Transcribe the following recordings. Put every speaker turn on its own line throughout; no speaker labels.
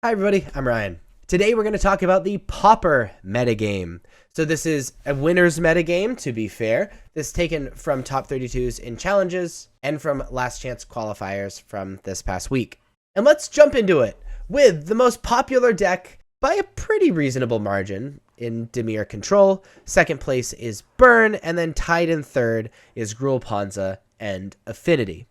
Hi everybody, I'm Ryan. Today we're going to talk about the Pauper metagame. So this is a winner's metagame, to be fair. This is taken from top 32s in challenges and from last chance qualifiers from this past week. And let's jump into it with the most popular deck by a pretty reasonable margin in Dimir Control. Second place is Burn, and then tied in third is Gruul Ponza and Affinity.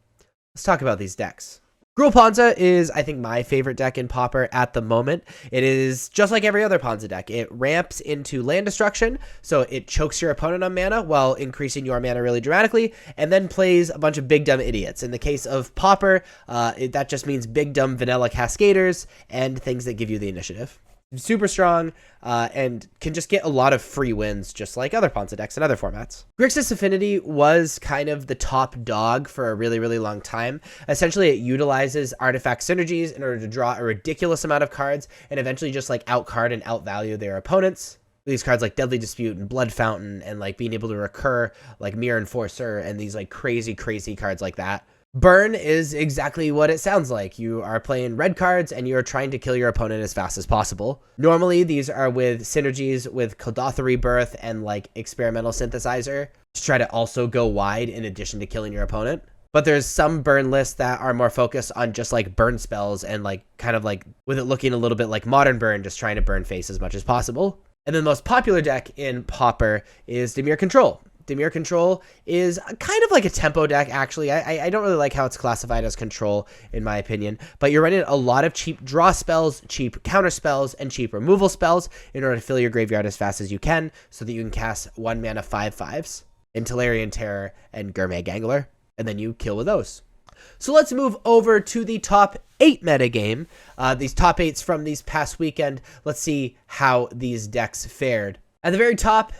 Let's talk about these decks. Gruul Ponza is, I think, my favorite deck in Pauper at the moment. It is just like every other Ponza deck. It ramps into land destruction, so it chokes your opponent on mana while increasing your mana really dramatically, and then plays a bunch of big dumb idiots. In the case of Pauper, that just means big dumb vanilla cascaders and things that give you the initiative. Super strong, and can just get a lot of free wins, just like other Ponza decks and other formats. Grixis Affinity was kind of the top dog for a really, really long time. Essentially, it utilizes artifact synergies in order to draw a ridiculous amount of cards and eventually just like outcard and outvalue their opponents. These cards like Deadly Dispute and Blood Fountain and like being able to recur like Mirror Enforcer and these like crazy cards like that. Burn is exactly what it sounds like. You are playing red cards and you're trying to kill your opponent as fast as possible. Normally, these are with synergies with Koldath Rebirth and like Experimental Synthesizer to try to also go wide in addition to killing your opponent. But there's some burn lists that are more focused on just like burn spells and like kind of like with it looking a little bit like modern burn, just trying to burn face as much as possible. And then the most popular deck in Pauper is Dimir Control. Dimir Control is kind of like a tempo deck, actually. I don't really like how it's classified as control, in my opinion. But you're running a lot of cheap draw spells, cheap counter spells, and cheap removal spells in order to fill your graveyard as fast as you can so that you can cast 1 mana 5/5s in Tolarian Terror and Gourmet Gangler, and then you kill with those. So let's move over to the top 8 metagame. These top 8s from these past weekend. Let's see how these decks fared. At the very top,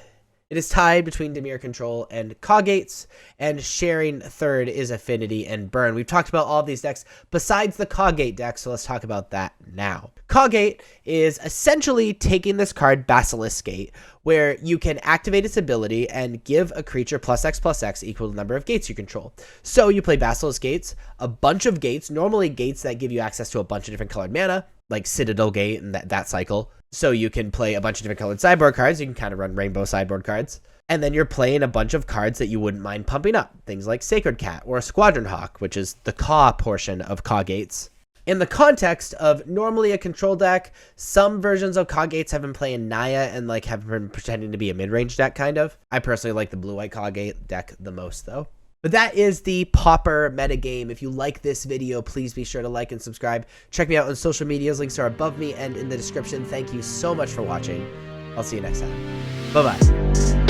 it is tied between Dimir Control and Coggates, and sharing third is Affinity and Burn. We've talked about all of these decks besides the Coggate deck, so let's talk about that now. Coggate is essentially taking this card, Basilisk Gate, where you can activate its ability and give a creature +X/+X equal to the number of gates you control. So you play Basilisk Gates, a bunch of gates, normally gates that give you access to a bunch of different colored mana, like Citadel Gate and that cycle. So you can play a bunch of different colored sideboard cards. You can kind of run rainbow sideboard cards. And then you're playing a bunch of cards that you wouldn't mind pumping up. Things like Sacred Cat or Squadron Hawk, which is the Caw portion of Coggates. In the context of normally a control deck, some versions of Coggates have been playing Naya and like have been pretending to be a mid-range deck, kind of. I personally like the blue-white Coggate deck the most, though. But that is the Pauper metagame. If you like this video, please be sure to like and subscribe. Check me out on social medias. Links are above me and in the description. Thank you so much for watching. I'll see you next time. Bye-bye.